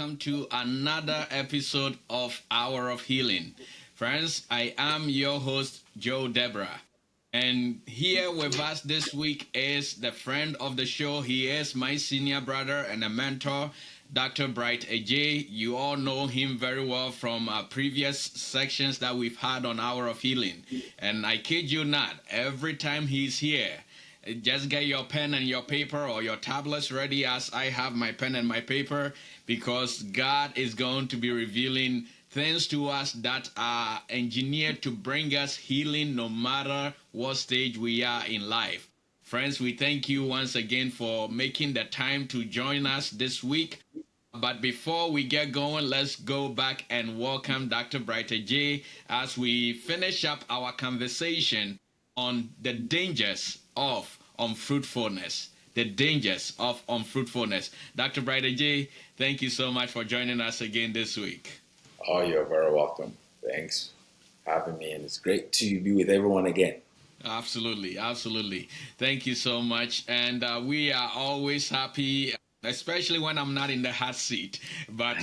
welcome to another episode of Hour of Healing. Friends, I am your host, Joe Deborah. And here with us this week is the friend of the show. He is my senior brother and a mentor, Dr. Bright Adjei. You all know him very well from previous sections that we've had on Hour of Healing. And I kid you not, every time he's here, just get your pen and your paper or your tablets ready as I have my pen and my paper because God is going to be revealing things to us that are engineered to bring us healing no matter what stage we are in life. Friends, we thank you once again for making the time to join us this week. But before we get going, let's go back and welcome Dr. Brighter J as we finish up our conversation on the dangers of unfruitfulness. The dangers of unfruitfulness. Dr. Brighter J, thank you so much for joining us again this week. Oh, you're very welcome. Thanks for having me, and it's great to be with everyone again. Absolutely, absolutely. Thank you so much. And we are always happy, especially when I'm not in the hot seat. But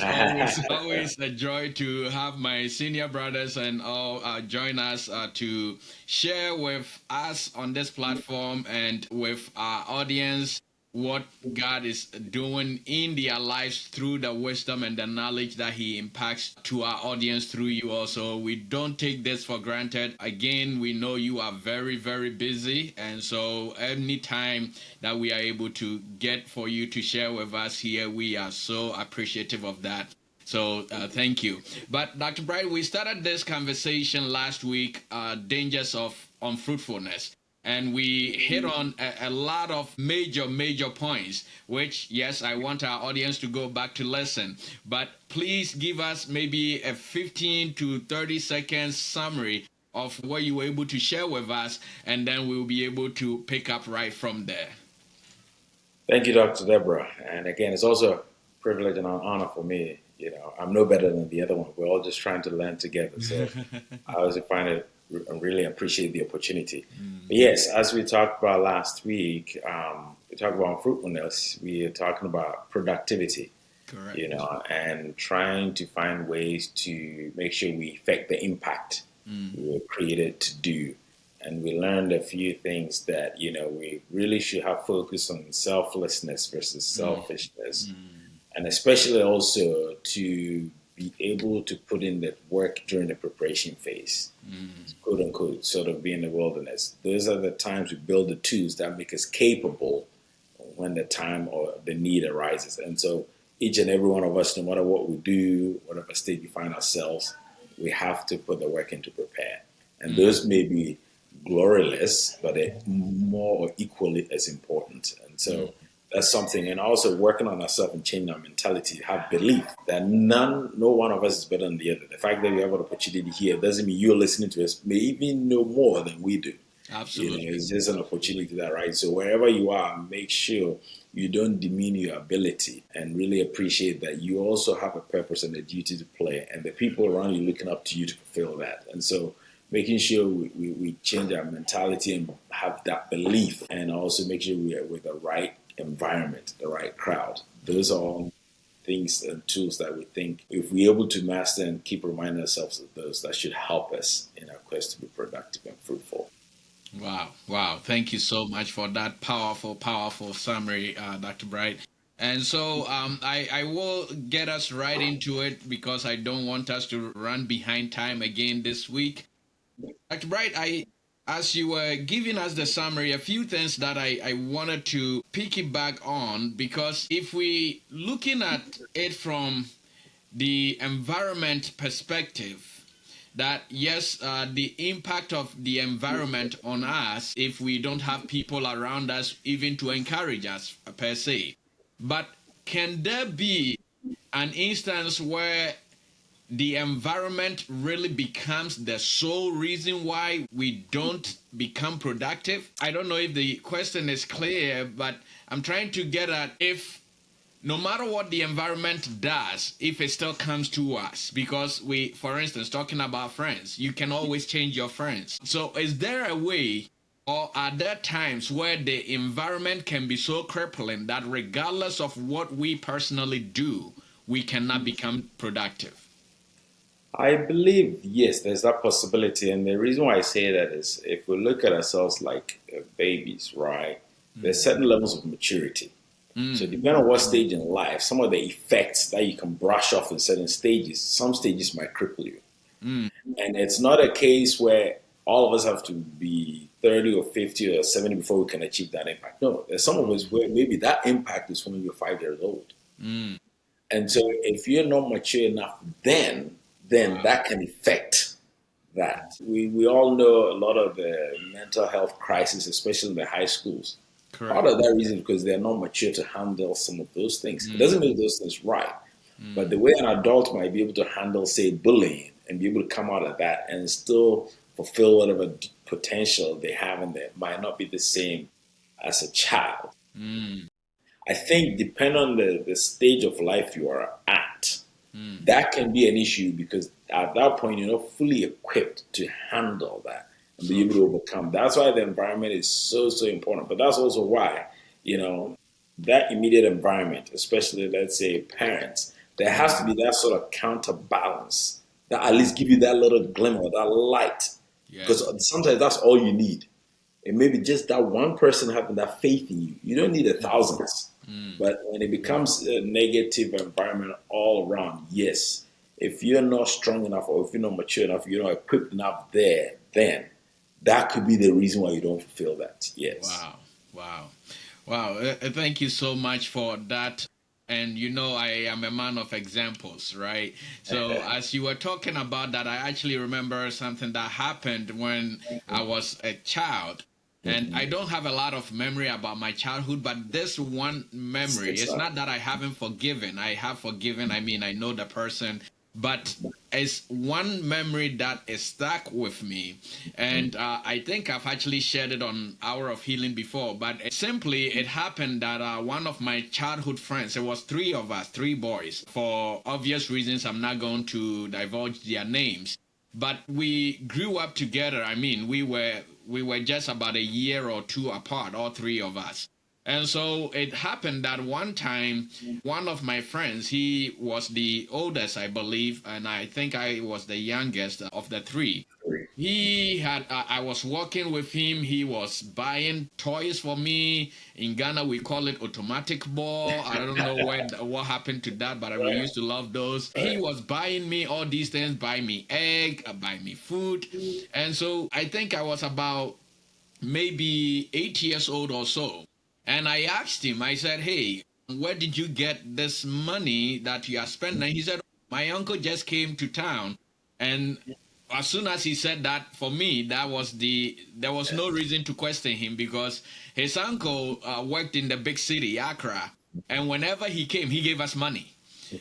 always a joy to have my senior brothers and all join us to share with us on this platform and with our audience what God is doing in their lives through the wisdom and the knowledge that He impacts to our audience through you also. We don't take this for granted. Again, we know you are very, very busy. And so anytime that we are able to get for you to share with us here, we are so appreciative of that. So thank you. But Dr. Bright, we started this conversation last week, dangers of unfruitfulness. And we hit on a lot of major points, which, yes, I want our audience to go back to listen. But please give us maybe a 15 to 30 seconds summary of what you were able to share with us, and then we'll be able to pick up right from there. Thank you, Dr. Deborah. And again, it's also a privilege and an honor for me. You know, I'm no better than the other one. We're all just trying to learn together. So I also find it and really appreciate the opportunity. But yes, as we talked about last week, we talked about fruitfulness. We are talking about productivity, Correct. And trying to find ways to make sure we affect the impact we were created to do. And we learned a few things that, we really should have focus on selflessness versus selfishness. And especially also to be able to put in the work during the preparation phase, quote unquote, sort of be in the wilderness. Those are the times we build the tools that make us capable when the time or the need arises. And so each and every one of us, no matter what we do, whatever state we find ourselves, we have to put the work in to prepare. And those may be gloryless, but they're more or equally as important. And so that's something, and also working on ourselves and changing our mentality, have belief that no one of us is better than the other. The fact that we have an opportunity here doesn't mean you're listening to us may even know more than we do. Absolutely. It's just an opportunity that, right? So wherever you are, make sure you don't demean your ability and really appreciate that you also have a purpose and a duty to play, and the people around you looking up to you to fulfill that. And so making sure we change our mentality and have that belief, and also make sure we are with the right environment, the right crowd. Those are all things and tools that we think if we're able to master and keep reminding ourselves of those, that should help us in our quest to be productive and fruitful. Wow. Thank you so much for that powerful summary, Dr. Bright. And so I will get us right into it because I don't want us to run behind time again this week. Dr. Bright, as you were giving us the summary, a few things that I wanted to piggyback on, because if we looking at it from the environment perspective, that yes, the impact of the environment on us if we don't have people around us even to encourage us per se. But can there be an instance where the environment really becomes the sole reason why we don't become productive? I don't know if the question is clear, but I'm trying to get at if no matter what the environment does, if it still comes to us, because we, for instance, talking about friends, you can always change your friends. So is there a way, or are there times where the environment can be so crippling that regardless of what we personally do, we cannot become productive? I believe, yes, there's that possibility. And the reason why I say that is if we look at ourselves like babies, right? There's certain levels of maturity. So Mm, depending on what stage in life, some of the effects that you can brush off in certain stages, some stages might cripple you. mm, And it's not a case where all of us have to be 30 or 50 or 70 before we can achieve that impact. No, there's some of us where maybe that impact is when you're 5 years old. mm. And so if you're not mature enough then Wow. that can affect that. We all know a lot of the mental health crisis, especially in the high schools. Part Correct. of that reason is because they're not mature to handle some of those things. It Mm, doesn't make those things right. But mm. the way an adult might be able to handle, say, bullying and be able to come out of that and still fulfill whatever potential they have in there might not be the same as a child. Mm, I think depending on the stage of life you are at, mm, that can be an issue because at that point you're not fully equipped to handle that and be so able to true. overcome. That's why the environment is so important. But that's also why, you know, that immediate environment, especially let's say parents, there has to Mm, be that sort of counterbalance that at least give you that little glimmer, that light. Because yes. sometimes that's all you need. And maybe just that one person having that faith in you. You don't need a Mm, thousands. mm. But when it becomes a negative environment all around, yes, if you're not strong enough or if you're not mature enough, you're not equipped enough there, then that could be the reason why you don't fulfill that. Yes. Wow. Wow. Wow. Thank you so much for that. And you know, I am a man of examples, right? So, as you were talking about that, I actually remember something that happened when I was a child. And I Mhm. don't have a lot of memory about my childhood, but this one memory, Sticks it's up. not that I haven't forgiven. I have forgiven. I mean, I know the person, but it's one memory that is stuck with me. Mhm. And I think I've actually shared it on Hour of Healing before, but simply it happened that one of my childhood friends, it was three of us, three boys. For obvious reasons, I'm not going to divulge their names, but we grew up together. I mean, we were just about a year or two apart, all three of us. And so it happened that one time, one of my friends, he was the oldest, I believe, and I think I was the youngest of the three. He had, I was working with him. He was buying toys for me. In Ghana, we call it automatic ball. I don't know what happened to that, but we used to love those. He was buying me all these things, buy me egg, buy me food. And so I think I was about maybe 8 years old or so. And I asked him, I said, hey, where did you get this money that you are spending? And he said, my uncle just came to town. And as soon as he said that, for me, there was no reason to question him because his uncle worked in the big city, Accra. And whenever he came, he gave us money.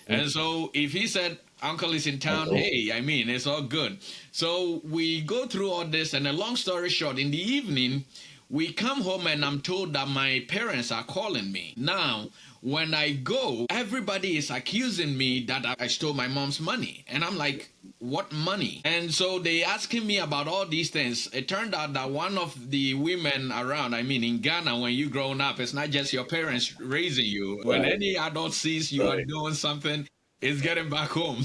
And so if he said, Uncle is in town, hey, I mean, it's all good. So we go through all this, and a long story short, in the evening, we come home and I'm told that my parents are calling me. Now, when I go, everybody is accusing me that I stole my mom's money. And I'm like, what money? And so they asking me about all these things. It turned out that one of the women around, I mean, in Ghana, when you grown up, it's not just your parents raising you. When Right. any adult sees you are Right. doing something, it's getting back home.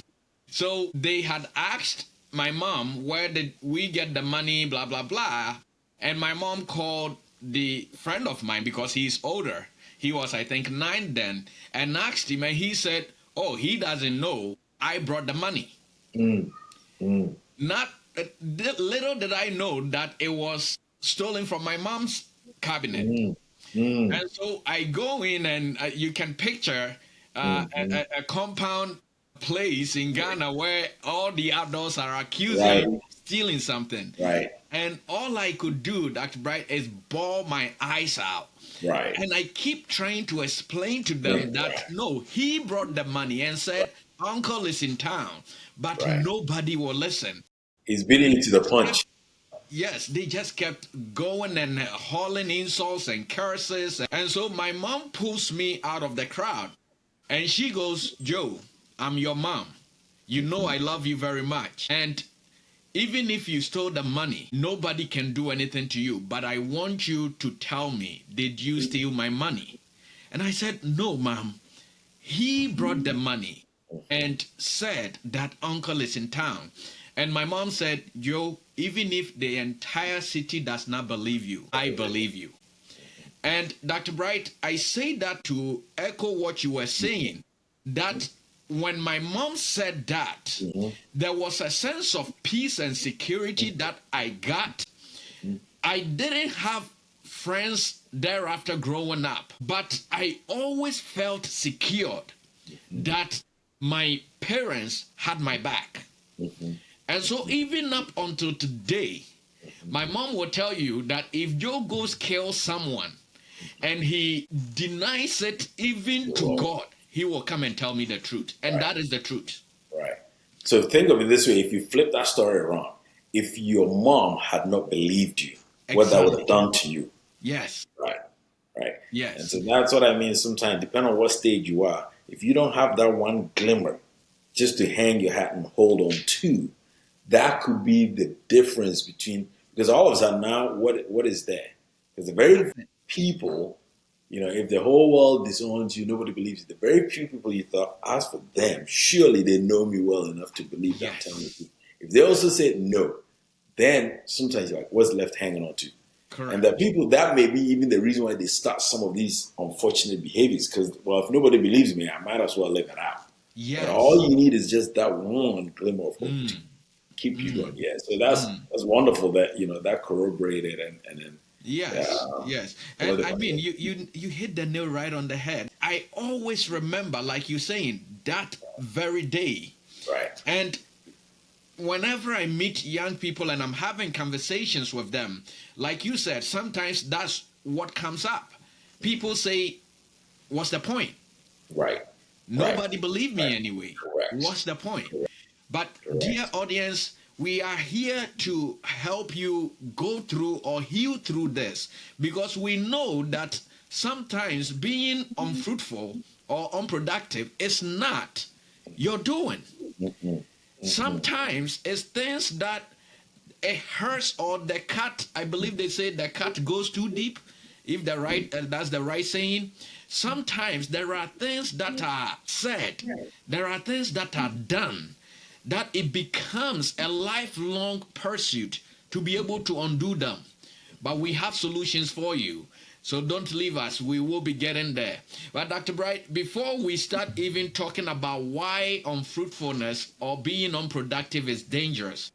So they had asked my mom, where did we get the money, blah, blah, blah. And my mom called the friend of mine because he's older. He was, I think, 9 then, and asked him, and he said, oh, he doesn't know I brought the money. Mm. Mm. Not little did I know that it was stolen from my mom's cabinet. Mm. Mm. And so I go in, and you can picture Mm. a compound place in Ghana where all the adults are accusing me Right. of stealing something. Right. And all I could do, Dr. Bright, is bawl my eyes out. Right. And I keep trying to explain to them that Right. no, he brought the money and said, Uncle is in town, but Right. nobody will listen. He's beating you to the punch. Yes, they just kept going and hauling insults and curses. And so my mom pulls me out of the crowd and she goes, Joe, I'm your mom. You know I love you very much. And even if you stole the money, nobody can do anything to you. But I want you to tell me, did you steal my money? And I said, no, ma'am. He brought the money. and said that uncle is in town. And my mom said, Joe, even if the entire city does not believe you, I believe you. And Dr. Bright, I say that to echo what you were saying, that when my mom said that, Mhm. there was a sense of peace and security that I got. I didn't have friends thereafter growing up, but I always felt secured that my parents had my back. Mhm. And so, even up until today, my mom will tell you that if Joe goes kill someone and he denies it even to Right. God, he will come and tell me the truth. And that is the truth. Right. So think of it this way: if you flip that story around, if your mom had not believed you, what that would have Exactly. done to you. Yes. Right. Right. And Yes. so that's what I mean. Sometimes, depending on what stage you are, if you don't have that one glimmer just to hang your hat and hold on to, that could be the difference between, because all of a sudden now, what is there? Because the very people, if the whole world disowns you, nobody believes you. The very few people you thought, as for them, surely they know me well enough to believe that I'm telling the Yes. truth. If they also said no, then sometimes you're like, what's left hanging on to? And the Correct. people, that may be even the reason why they start some of these unfortunate behaviors. Because, well, if nobody believes me, I might as well live it out. But Yes. all you need is just that one glimmer of hope to Mm, keep you going. mm, Yeah. So that's mm. wonderful that that corroborated and then Yes, yes. And I solidified mean, it. you hit the nail right on the head. I always remember, like you saying, that very day. Right. And whenever I meet young people and I'm having conversations with them, like you said, sometimes that's what comes up. People say, what's the point? Right. Right. Nobody believed me Right. anyway. Correct. What's the point? Correct. But, dear Correct. audience, we are here to help you go through or heal through this because we know that sometimes being unfruitful or unproductive is not your doing. Mm-mm. Mm-mm. Sometimes it's things that it hurts or the cat, I believe they say the cat goes too deep, if the right that's the right saying. Sometimes there are things that are said, there are things that are done, that it becomes a lifelong pursuit to be able to undo them. But we have solutions for you, so don't leave us, we will be getting there. But Dr. Bright, before we start even talking about why unfruitfulness or being unproductive is dangerous,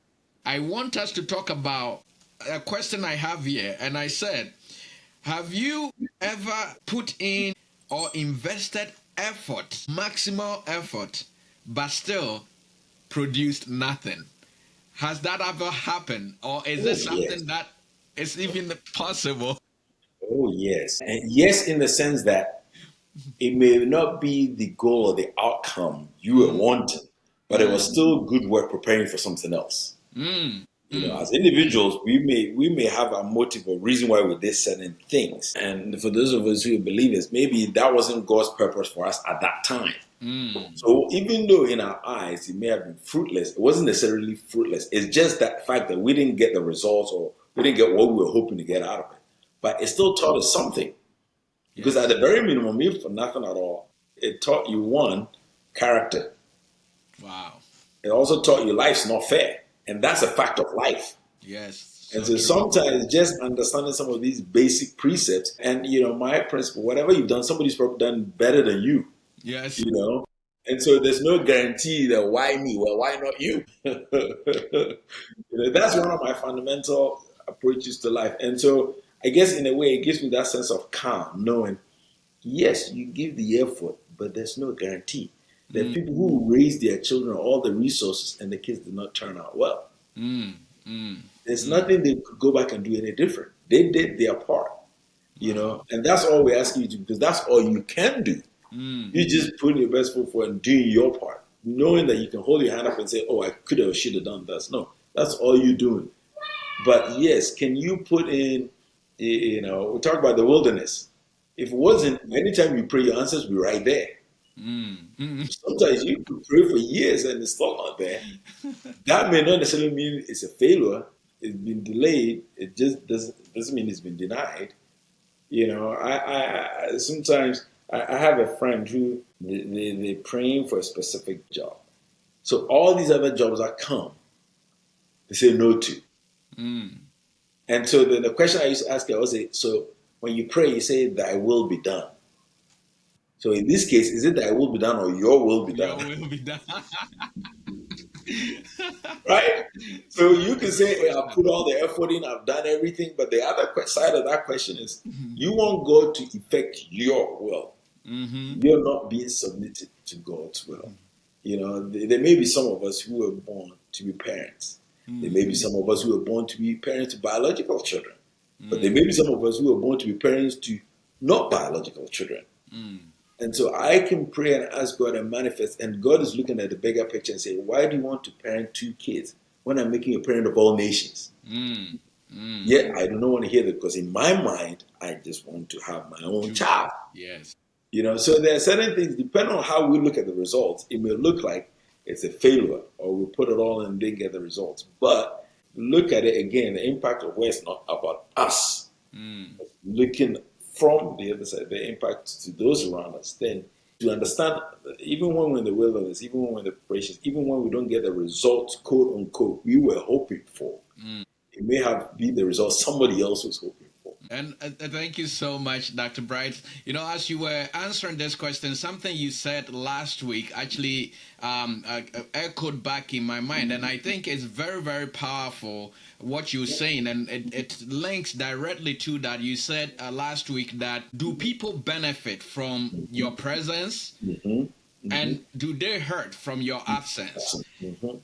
I want us to talk about a question I have here. And I said, have you ever put in or invested effort, maximal effort, but still produced nothing? Has that ever happened? Or is Oh it yes. something that is even possible? Oh yes. And yes, in the sense that it may not be the goal or the outcome you were Mm, wanting, but it was mm, still good work preparing for something else. mm, mm. As individuals, we may have a motive or reason why we did certain things. And for those of us who are believers, maybe that wasn't God's purpose for us at that time. Mm. So even though in our eyes it may have been fruitless, it wasn't necessarily fruitless. It's just that fact that we didn't get the results or we didn't get what we were hoping to get out of it. But it still taught us something. Because at Yes. the very minimum, if for nothing at all, it taught you one, character. Wow. It also taught you life's not fair. And that's a fact of life. Yes. And So so true. sometimes just understanding some of these basic precepts and my principle, whatever you've done, somebody's probably done better than you, Yes. you know. And so there's no guarantee that why me? Well, why not you? That's one of my fundamental approaches to life. And so I guess in a way it gives me that sense of calm, knowing yes, you give the effort, but there's no guarantee. There are Mm, people who raise their children all the resources and the kids did not turn out well. mm, mm, There's mm. nothing they could go back and do any different. They did their part, Wow. and that's all we ask you to, because that's all you can do. Mm, You just put your best foot forward and doing your part, knowing that you can hold your hand up and say, "Oh, I could have, should have done this." No, that's all you're doing. But yes, can you put in? We talk about the wilderness. If it wasn't, anytime you pray, your answers will be right there. mm, mm. Sometimes you could pray for years and it's still not there. That may not necessarily mean it's a failure. It's been delayed. It just doesn't mean it's been denied. I sometimes I have a friend who they're praying for a specific job. So all these other jobs that come, they say no to. Mm. And so the question I used to ask her, I was say, so when you pray, you say, thy will be done. So in this case, is it thy will be done or your will be Your done? will be done. Right? So you can That's a good say, hey, I've question. put all the effort in, I've done everything. But the other side of that question is, Mm-hmm. you want God to effect your will. Mm-hmm. You're not being submitted to God's will. You know, there may be some of us who were born to be parents. There may be some of us who were born to be parents to biological children. But there Mm-hmm. may be some of us who were born to be parents to not biological children. Mm. And so I can pray and ask God and manifest. And God is looking at the bigger picture and say, why do you want to parent two kids when I'm making you a parent of all nations? Mm. Mm. Yet I do not want to hear that because in my mind, I just want to have my own Two child. kids. Yes. You know, so there are certain things, depending on how we look at the results, it may look like it's a failure or we put it all and didn't get the results. But look at it again, the impact of where it's not about us. Mm. Looking from the other side, the impact to those around us, then to understand that even when we're in the wilderness, even when we're in the precious, even when we don't get the results, quote unquote, we were hoping for, Mm. it may have been the result somebody else was hoping for. And thank you so much, Dr. Bright. You know, as you were answering this question, something you said last week actually echoed back in my mind. And I think it's very, very powerful what you're saying. And it links directly to that. You said last week that do people benefit from your presence? Mm-hmm. Mm-hmm. And do they hurt from your absence? Mm-hmm.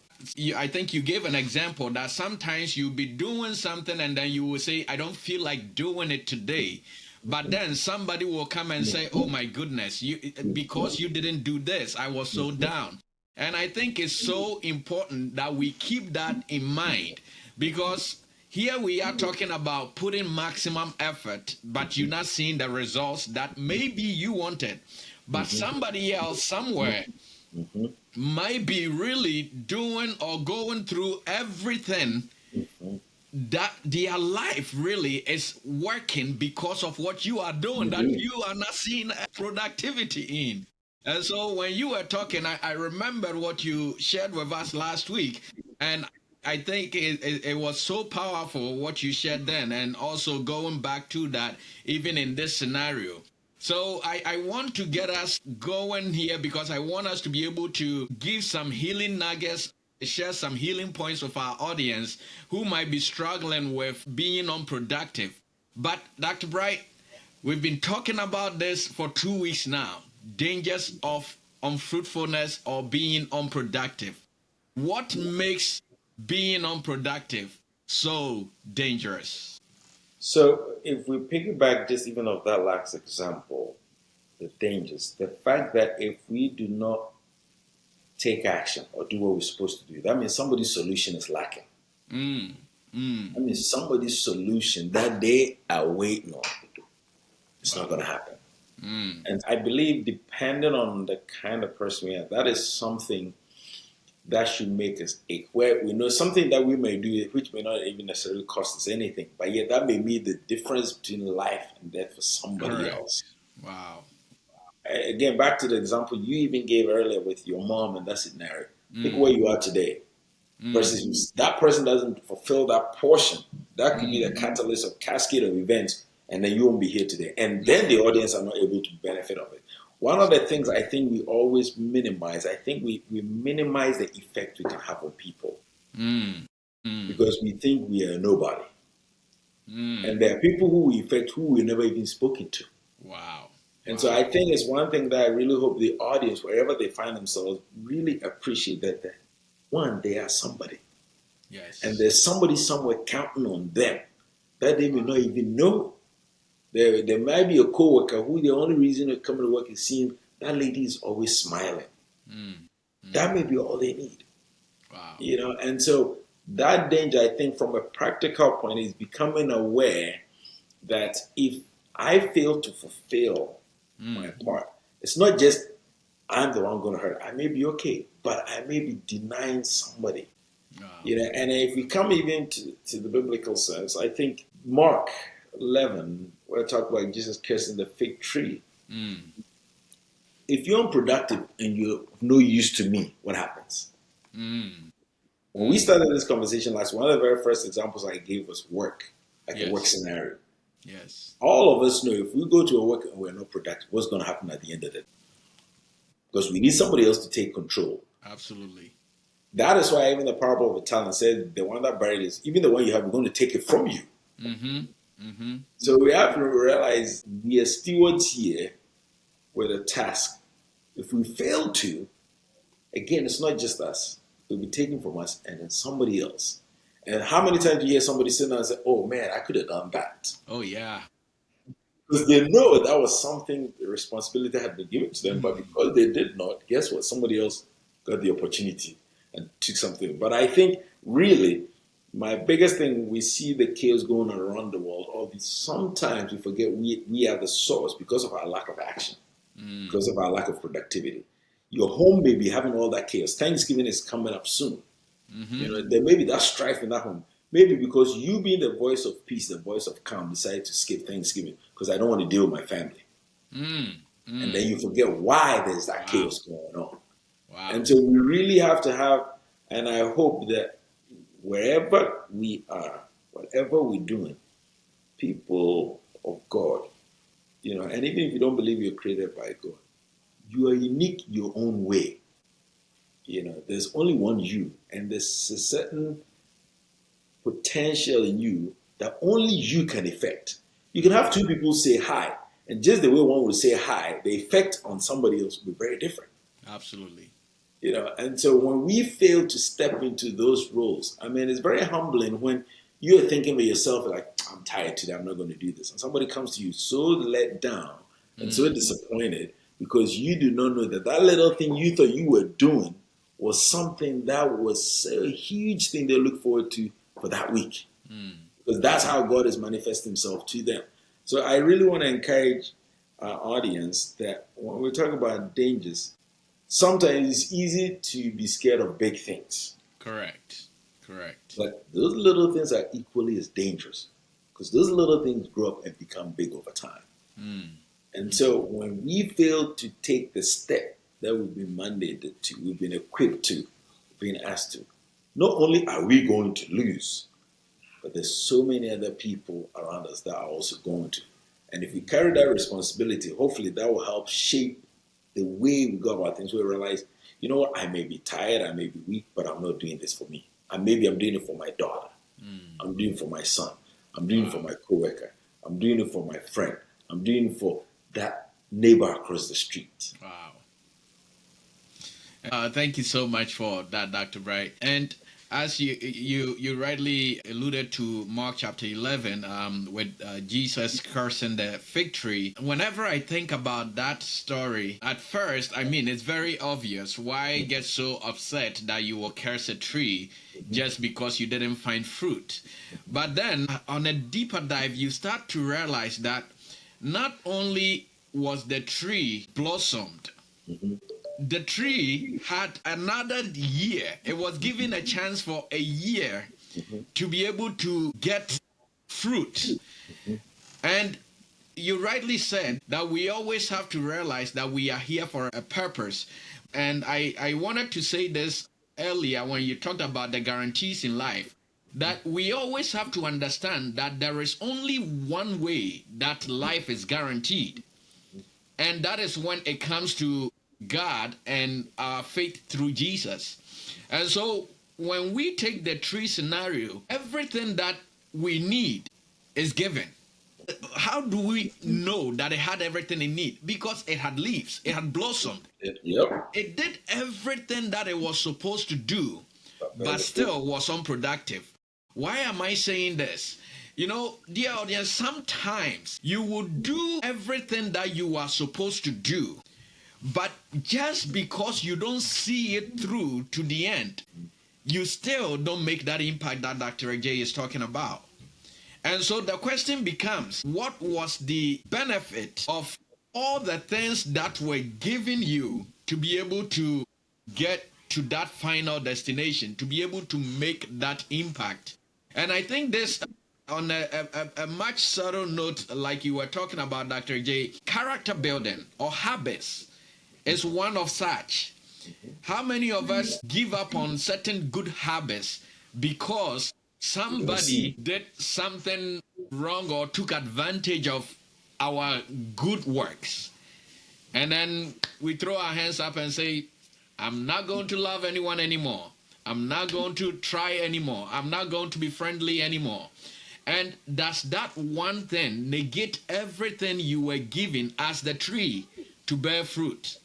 I think you gave an example that sometimes you'll be doing something and then you will say, I don't feel like doing it today. But then somebody will come and say, oh my goodness, because you didn't do this, I was so down. And I think it's so important that we keep that in mind because here we are talking about putting maximum effort, but you're not seeing the results that maybe you wanted. But somebody else somewhere Mm-hmm. might be really doing or going through everything Mm-hmm. that their life really is working because of what you are doing You that do. you are not seeing productivity in. And so when you were talking, I remembered what you shared with us last week. And I think it was so powerful what you shared then, and also going back to that, even in this scenario. So I want to get us going here because I want us to be able to give some healing nuggets, share some healing points with our audience who might be struggling with being unproductive. But Dr. Bright, we've been talking about this for 2 weeks now. Dangers of unfruitfulness or being unproductive. What makes being unproductive so dangerous? So if we piggyback just even of that last example, the dangers, the fact that if we do not take action or do what we're supposed to do, that means somebody's solution is lacking. Mm, mm, That means somebody's solution that they are waiting on, it's not wow. going to happen. Mm, And I believe, depending on the kind of person we are, that is something that should make us ache. Where we know something that we may do, which may not even necessarily cost us anything, but yet that may be the difference between life and death for somebody correct. else. Wow. Again, back to the example you even gave earlier with your mom and that scenario. Look Mm, where you are today mm, versus that person doesn't fulfill that portion. That could be the mm. catalyst of cascade of events, and then you won't be here today. And then the audience are not able to benefit of it. One of the things I think we always minimize, I think we minimize the effect we can have on people Mm, mm, because we think we are nobody. mm. And there are people who we affect who we never even spoken to. Wow. And so Wow. I think it's one thing that I really hope the audience, wherever they find themselves, really appreciate that one, they are somebody. And Yes. there's somebody somewhere counting on them that they may not even know. There might be a coworker who the only reason they're coming to work is seeing that lady is always smiling. Mm, mm. That may be all they need. Wow. You know, and so that danger, I think, from a practical point, is becoming aware that if I fail to fulfill my Mm. part, it's not just I'm the one going to hurt. I may be okay, but I may be denying somebody. Wow. You know, and if we come even to the biblical sense, I think Mark 11, where I talk about Jesus cursing the fig tree, Mm. if you're unproductive and you're of no use to me, what happens? Mm. When we started this conversation last, one of the very first examples I gave was work, like a work Yes. scenario. Yes. All of us know if we go to a work and we're not productive, what's going to happen at the end of it? Because we need somebody else to take control. Absolutely. That is why even the parable of the talent said the one that buried is even the one you have, we're going to take it from you. Mm-hmm. Mm-hmm. So we have to realize we are stewards here with a task. If we fail to, again, it's not just us. It'll be taken from us and then somebody else. And how many times do you hear somebody sit down and say, oh man, I could have done that? Oh yeah. Because they know that was something, the responsibility had been given to them, but Mm. because they did not, guess what? Somebody else got the opportunity and took something. But I think really, my biggest thing, we see the chaos going on around the world, all these, sometimes we forget we are the source because of our lack of action, Mm. because of our lack of productivity. Your home may be having all that chaos. Thanksgiving is coming up soon. Mm-hmm. There may be that strife in that home. Maybe because you being the voice of peace, the voice of calm, decided to skip Thanksgiving because I don't want to deal with my family. Mm. And Mm. then you forget why there's that Wow. chaos going on. Wow. And so we really have to have, and I hope that wherever we are, whatever we're doing, people of God, and even if you don't believe you're created by God, you are unique your own way. There's only one you, and there's a certain potential in you that only you can affect. You can have two people say hi, and just the way one would say hi, the effect on somebody else will be very different. Absolutely. And so when we fail to step into those roles, I mean, it's very humbling when you're thinking of yourself like, I'm tired today, I'm not going to do this. And somebody comes to you so let down and so Mm. disappointed because you do not know that that little thing you thought you were doing was something that was a huge thing they look forward to for that week. Mm. Because that's how God has manifested himself to them. So I really want to encourage our audience that when we talk about dangers, sometimes it's easy to be scared of big things, Correct. Correct. but those little things are equally as dangerous because those little things grow up and become big over time. Mm. And so when we fail to take the step that we've been mandated to, we've been equipped to, being asked to, not only are we going to lose, but there's so many other people around us that are also going to. And if we carry that responsibility, hopefully that will help shape the way we go about things. We realize, you know what, I may be tired, I may be weak, but I'm not doing this for me. And maybe I'm doing it for my daughter. Mm. I'm doing it for my son. I'm doing it for Wow. my coworker. I'm doing it for my friend. I'm doing it for that neighbor across the street. Wow. Thank you so much for that, Dr. Bright. And as you rightly alluded to Mark chapter 11, with Jesus cursing the fig tree. Whenever I think about that story, at first, I mean, it's very obvious why get so upset that you will curse a tree just because you didn't find fruit. But then, on a deeper dive, you start to realize that not only was the tree blossomed, Mm-hmm. the tree had another year. It was given a chance for a year Mm-hmm. to be able to get fruit. Mm-hmm. And you rightly said that we always have to realize that we are here for a purpose. And I wanted to say this earlier when you talked about the guarantees in life, that we always have to understand that there is only one way that life is guaranteed, and that is when it comes to God and our faith through Jesus. And so when we take the tree scenario, everything that we need is given. How do we know that it had everything it need? Because it had leaves, it had blossomed, Yep. it did everything that it was supposed to do, Very but good. still was unproductive. Why am I saying this? Dear audience, sometimes you will do everything that you are supposed to do, but just because you don't see it through to the end, you still don't make that impact that Dr. Adjei is talking about. And so the question becomes, what was the benefit of all the things that were given you to be able to get to that final destination, to be able to make that impact? And I think this, on a much subtle note, like you were talking about, Dr. J, character building or habits is one of such. How many of us give up on certain good habits because We don't see. somebody did something wrong or took advantage of our good works? And then we throw our hands up and say, I'm not going to love anyone anymore. I'm not going to try anymore. I'm not going to be friendly anymore. And does that one thing negate everything you were given as the tree to bear fruit?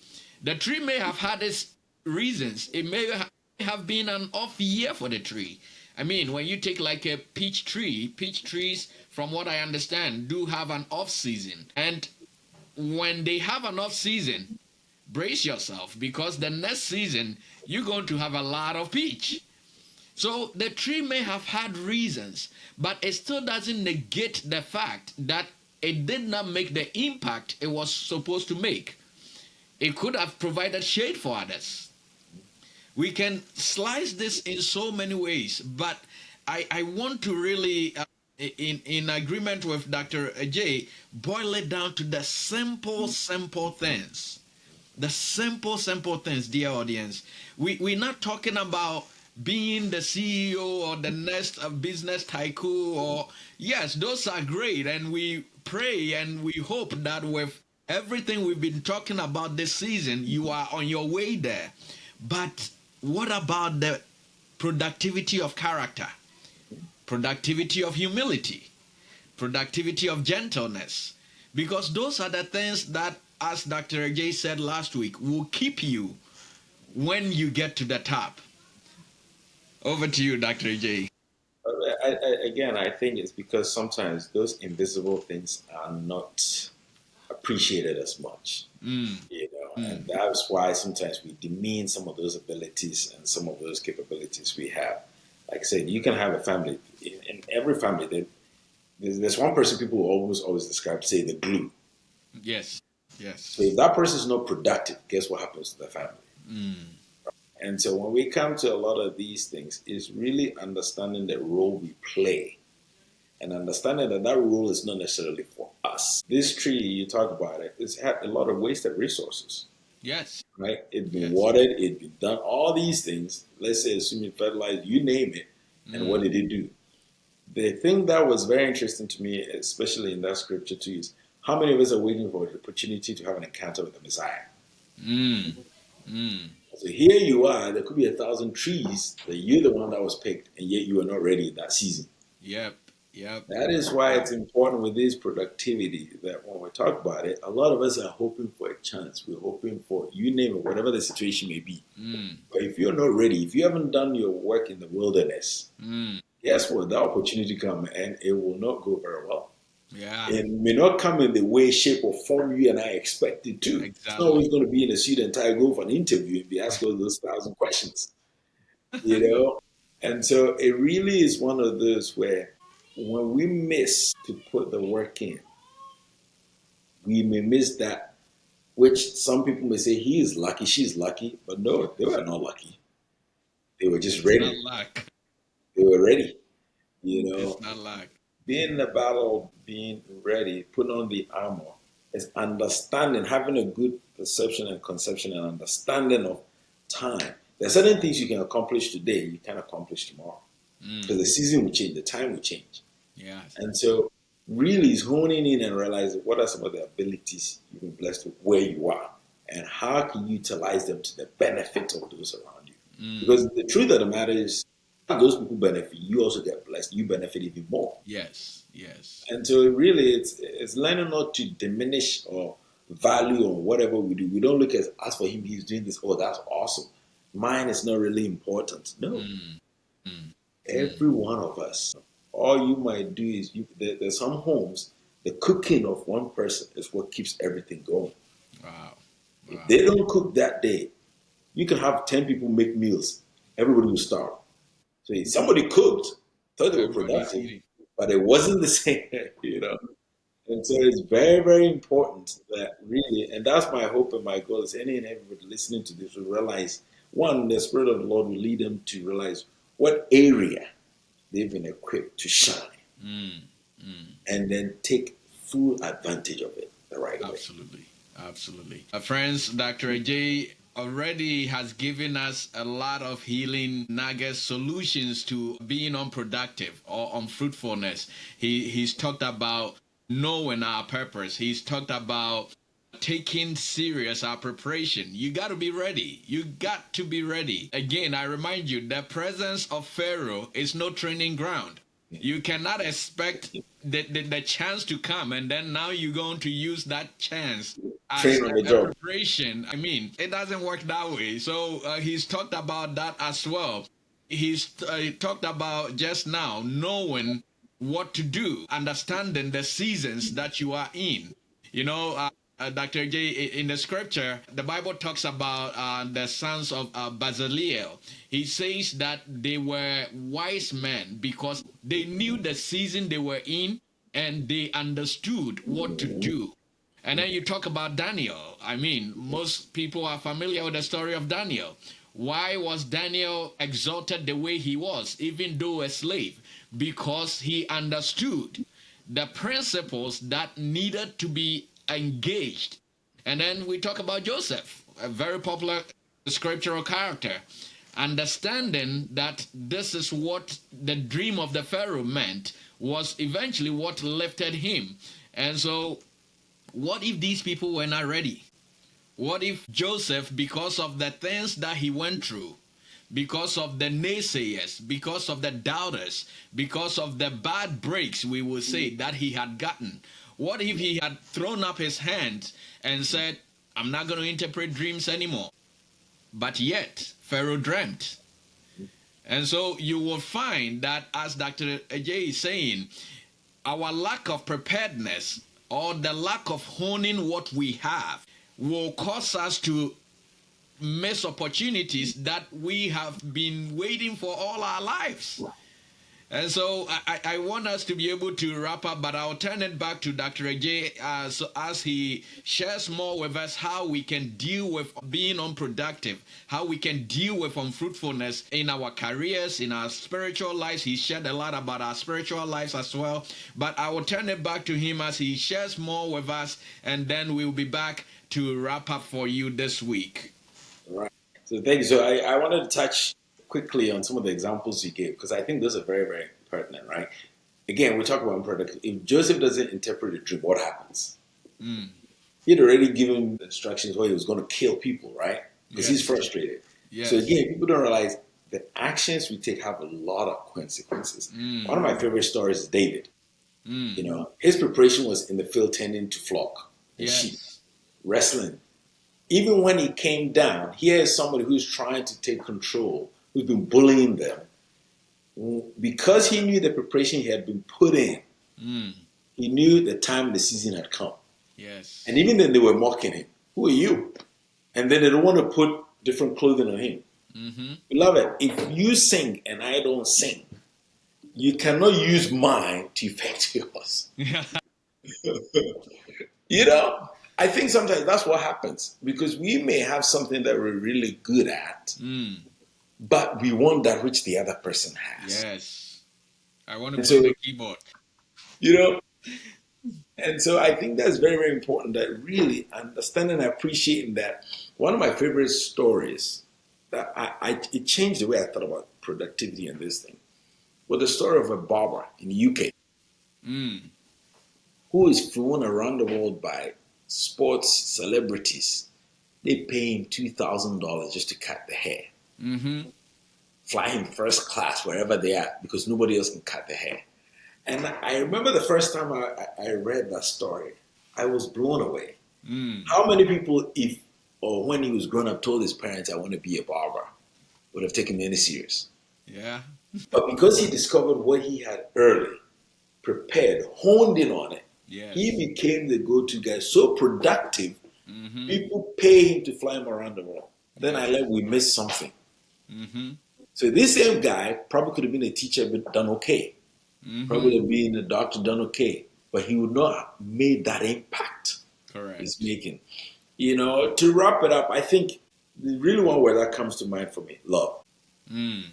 The tree may have had its reasons. It may have been an off year for the tree. I mean, when you take like a peach trees, from what I understand, do have an off season. And when they have an off season, brace yourself because the next season you're going to have a lot of peach. So the tree may have had reasons, but it still doesn't negate the fact that it did not make the impact it was supposed to make. It could have provided shade for others. We can slice this in so many ways, but I want to really, in agreement with Dr. Adjei, boil it down to the simple things. The simple things, dear audience. We're not talking about being the CEO or the next business tycoon, or yes, those are great, and we pray and we hope that with everything we've been talking about this season, you are on your way there. But what about the productivity of character, productivity of humility, productivity of gentleness? Because those are the things that, as Dr. Adjei said last week, will keep you when you get to the top. Over to you, Dr. Adjei. Again, I think it's because sometimes those invisible things are not appreciated as much, Mm, and mm, that's why sometimes we demean some of those abilities and some of those capabilities we have. Like I said, you can have a family. In every family, there's one person people always describe, say, the glue. yes, So if yes. that person is not productive, guess what happens to the family? Mm, And so when we come to a lot of these things, it's really understanding the role we play and understanding that that role is not necessarily for us. This tree, you talk about it, it's had a lot of wasted resources, yes, right? It's been yes. watered, it's been done, all these things. Let's say, assuming fertilizer, you name it, and what Mm, did it do? The thing that was very interesting to me, especially in that scripture too, is how many of us are waiting for the opportunity to have an encounter with the Messiah? mm, mm. So here you are, there could be 1,000 trees that you're the one that was picked, and yet you are not ready in that season. Yep, yep. That is why it's important with this productivity that when we talk about it, a lot of us are hoping for a chance. We're hoping for, you name it, whatever the situation may be. Mm, But if you're not ready, if you haven't done your work in the wilderness, mm. guess what? That opportunity come and it will not go very well. Yeah, It may not come in the way, shape, or form you and I expect it to. It's not always exactly. going to be in a suit and tie, go for an interview and be asked all those 1,000 questions, you know? And so it really is one of those where when we miss to put the work in, we may miss that, which some people may say he is lucky, she's lucky, but no, they were not lucky. They were just It's not ready. luck. They were ready, you know. It's not luck. Being in the battle, being ready, putting on the armor is understanding, having a good perception and conception and understanding of time. There are certain things you can accomplish today, you can't accomplish tomorrow. Because Mm, the season will change, the time will change. yes. And so, really, is honing in and realizing what are some of the abilities you've been blessed with where you are, and how can you utilize them to the benefit of those around you. Mm, Because the truth of the matter is, how those people benefit, you also get blessed. You benefit even more. yes, yes. And so, really, it's learning not to diminish or value on whatever we do. We don't look at as for him, he's doing this. Oh, that's awesome. Mine is not really important. No, Mm, mm, mm. every one of us. All you might do is there's some homes, the cooking of one person is what keeps everything going. Wow, If wow. they don't cook that day, you can have 10 people make meals. Everybody will starve. So if somebody cooked, thought they were Everybody's productive, eating. but it wasn't the same. And so it's very, very important that really, and that's my hope and my goal is any and everybody listening to this will realize, one, the Spirit of the Lord will lead them to realize what area they've been equipped to shine Mm, mm. and then take full advantage of it the right way. Absolutely, Absolutely. Friends, Dr. Adjei already has given us a lot of healing nuggets, solutions to being unproductive or unfruitfulness. He's talked about knowing our purpose. He's talked about taking serious our preparation. You got to be ready. You got to be ready. Again, I remind you, the presence of Pharaoh is no training ground. You cannot expect the chance to come, and then now you're going to use that chance as Train on the a job. preparation. I mean, it doesn't work that way. So he's talked about that as well. He's talked about just now knowing what to do, understanding the seasons that you are in. You know, Dr. J, in the scripture, the Bible talks about the sons of Bezaleel. He says that they were wise men because they knew the season they were in and they understood what to do. And then you talk about Daniel. I mean, most people are familiar with the story of Daniel. Why was Daniel exalted the way he was, even though a slave? Because he understood the principles that needed to be engaged. And then we talk about Joseph, a very popular scriptural character, understanding that this is what the dream of the Pharaoh meant was eventually what lifted him. And so, what if these people were not ready? What if Joseph, because of the things that he went through, because of the naysayers, because of the doubters, because of the bad breaks, we will say, that he had gotten, what if he had thrown up his hands and said, I'm not going to interpret dreams anymore? But yet, Pharaoh dreamt. And so you will find that, as Dr. Adjei is saying, our lack of preparedness or the lack of honing what we have will cause us to miss opportunities that we have been waiting for all our lives. And so I want us to be able to wrap up, but I'll turn it back to Dr. Adjei so as he shares more with us how we can deal with being unproductive, how we can deal with unfruitfulness in our careers, in our spiritual lives. He shared a lot about our spiritual lives as well. But I will turn it back to him as he shares more with us, and then we'll be back to wrap up for you this week. Right. So thank you. So I wanted to touch quickly on some of the examples you gave because I think those are very, very pertinent, right? Again, we talk about unproductive. If Joseph doesn't interpret a dream, what happens? Mm. He had already given instructions where he was going to kill people, right? Because he's Yes. frustrated. So Yes. again, people don't realize the actions we take have a lot of consequences. One Mm. of my favorite stories is David. Mm. You know, his preparation was in the field tending to flock and sheep, Yes. wrestling. Even when he came down, here is somebody who's trying to take control, who's been bullying them. Because he knew the preparation he had been put in, Mm. he knew the time the season had come. Yes. And even then they were mocking him. Who are you? And then they don't want to put different clothing on him. Mm-hmm. Beloved, if you sing and I don't sing, you cannot use mine to affect yours. You know, I think sometimes that's what happens because we may have something that we're really good at, Mm. but we want that which the other person has. Yes. I want to And play so, the keyboard. you know, and so I think that's very, very important that really understanding and appreciating that. One of my favorite stories that it changed the way I thought about productivity and this thing was the story of a barber in the UK Mm. who is flown around the world by sports celebrities. They pay him $2,000 just to cut the hair. Mm-hmm. Fly him first class wherever they are because nobody else can cut the hair. And I remember the first time I read that story, I was blown away. Mm. How many people, if or when he was growing up, told his parents, I want to be a barber, would have taken him any serious? Yeah. But because he discovered what he had early, prepared, honed in on it, he Yes. became the go-to guy. So productive, Mm-hmm. people pay him to fly him around the world. Then I Yes. learned we missed something. Mm-hmm. So this same guy probably could have been a teacher but done okay. Mm-hmm. Probably have been a doctor done okay. But he would not have made that impact he's Correct. making. You know, to wrap it up, I think the really one word that comes to mind for me, love. Mm.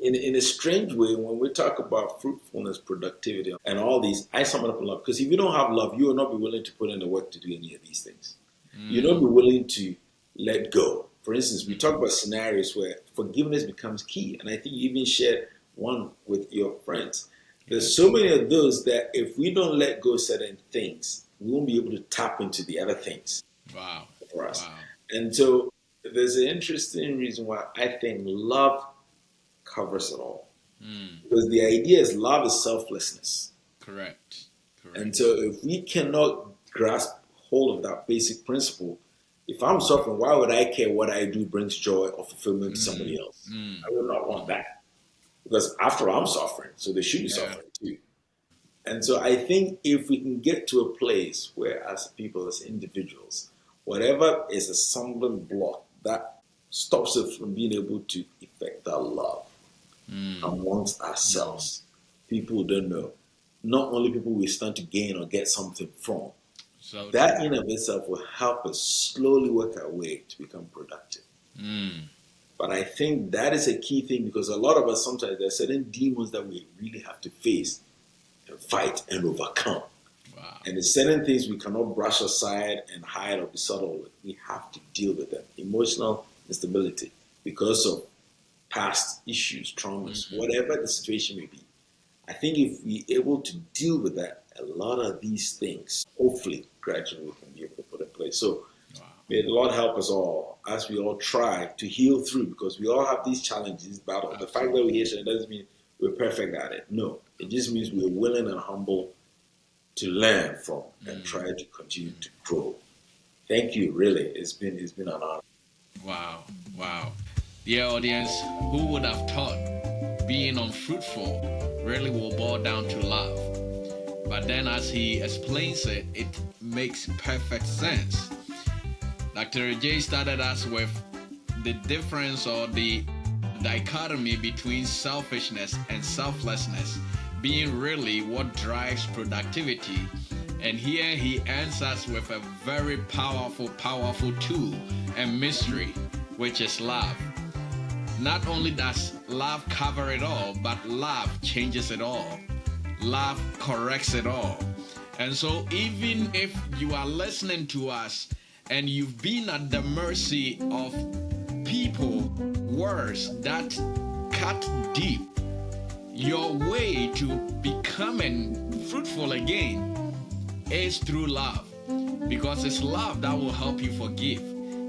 In a strange way, when we talk about fruitfulness, productivity, and all these, I sum it up in love. Because if you don't have love, you will not be willing to put in the work to do any of these things. You'll not be willing to let go. For instance, we talk about scenarios where forgiveness becomes key. And I think you even shared one with your friends. There's so many of those that if we don't let go of certain things, we won't be able to tap into the other things Wow. for us. Wow. And so there's an interesting reason why I think love covers it all. Because the idea is love is selflessness. Correct. And so if we cannot grasp hold of that basic principle, if I'm suffering, why would I care what I do brings joy or fulfillment to somebody else? I would not want that. Because after all, I'm suffering, so they should be suffering too. And so I think if we can get to a place where as people, as individuals, whatever is a stumbling block that stops us from being able to effect that love amongst ourselves, people don't know. Not only people we stand to gain or get something from. So that in of itself will help us slowly work our way to become productive. But I think that is a key thing because a lot of us sometimes there are certain demons that we really have to face and fight and overcome. Wow. And there's certain things we cannot brush aside and hide or be subtle with. We have to deal with them. Emotional instability because of past issues, traumas, whatever the situation may be. I think if we're able to deal with that, a lot of these things, hopefully, gradually we can be able to put in place. So may the Lord help us all as we all try to heal through because we all have these challenges, battles. The fact that we're here doesn't mean we're perfect at it. No, it just means we're willing and humble to learn from and try to continue to grow. Thank you, really. It's been an honor. Wow. Dear audience, who would have thought being unfruitful really will boil down to love? But then as he explains it, it makes perfect sense. Dr. Adjei started us with the difference or the dichotomy between selfishness and selflessness being really what drives productivity. And here he ends us with a very powerful tool and mystery, which is love. Not only does love cover it all, but love changes it all. Love corrects it all. And so even if you are listening to us and you've been at the mercy of people, words that cut deep, your way to becoming fruitful again is through love. Because it's love that will help you forgive.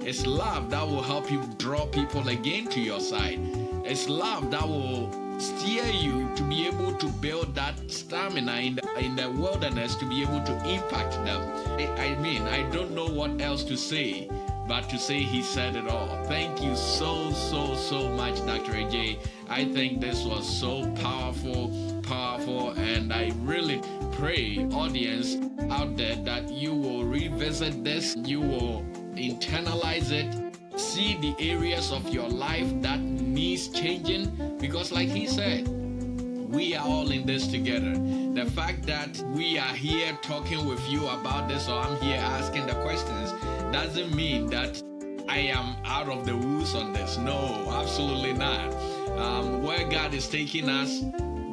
It's love that will help you draw people again to your side. It's love that will steer you to be able to build that stamina in the wilderness to be able to impact them. I don't know what else to say, but to say he said it all. Thank you so much, Dr. Adjei. I think this was so powerful, and I really pray, audience out there, that you will revisit this, you will internalize it, see the areas of your life that needs changing, because like he said, we are all in this together. The fact that we are here talking with you about this, or I'm here asking the questions, doesn't mean that I am out of the woods on this. No, absolutely not. Where God is taking us,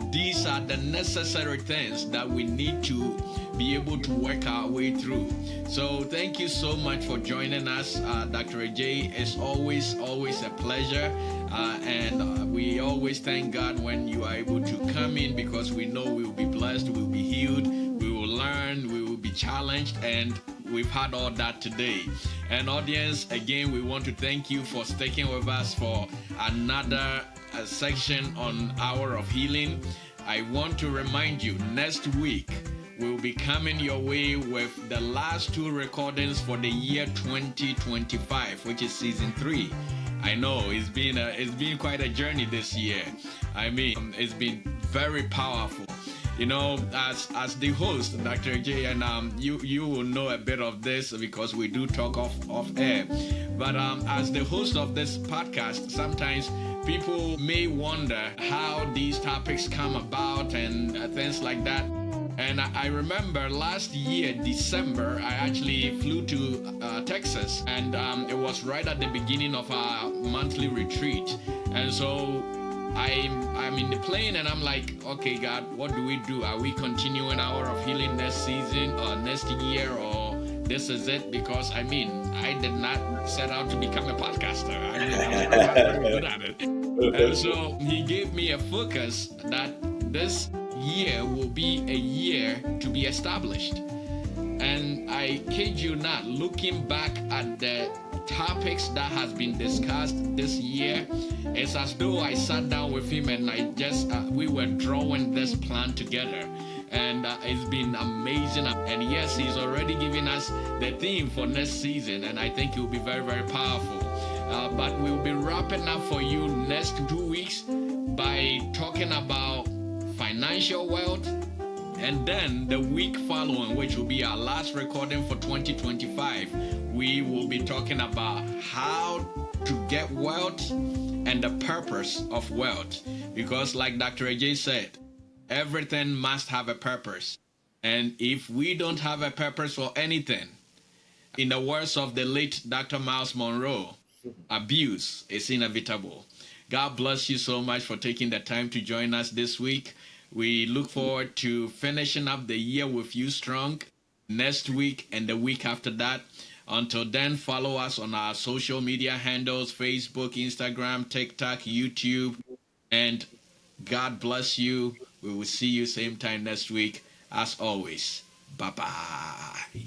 these are the necessary things that we need to be able to work our way through. So thank you so much for joining us, Dr. Adjei. It's always a pleasure, and we always thank God when you are able to come in, because we know we will be blessed, we will be healed, we will learn, we will be challenged, and we've had all that today. And audience, again, we want to thank you for sticking with us for another section on Hour of Healing. I want to remind you, next week we'll be coming your way with the last two recordings for the year 2025, which is season 3. I know it's been quite a journey this year. It's been very powerful. You know, as the host, Dr. Adjei, and you will know a bit of this because we do talk off air. But as the host of this podcast, sometimes people may wonder how these topics come about and things like that. And I remember last year, December, I actually flew to Texas, and it was right at the beginning of our monthly retreat. And so I'm in the plane and I'm like, okay, God, what do we do? Are we continuing Hour of Healing next season or next year, or this is it? Because I mean, I did not set out to become a podcaster. I mean, I'm still not very good at it. And so he gave me a focus that this year will be a year to be established. And I kid you not, looking back at the topics that has been discussed this year, it's as though I sat down with him and I just we were drawing this plan together. And it's been amazing. And yes, he's already giving us the theme for next season, and I think it will be very, very powerful. But we'll be wrapping up for you next 2 weeks by talking about financial wealth, and then the week following, which will be our last recording for 2025, we will be talking about how to get wealth and the purpose of wealth. Because, like Dr. Adjei said, everything must have a purpose. And if we don't have a purpose for anything, in the words of the late Dr. Miles Monroe, abuse is inevitable. God bless you so much for taking the time to join us this week. We look forward to finishing up the year with you strong next week and the week after that. Until then, follow us on our social media handles: Facebook, Instagram, TikTok, YouTube. And God bless you. We will see you same time next week. As always, bye bye.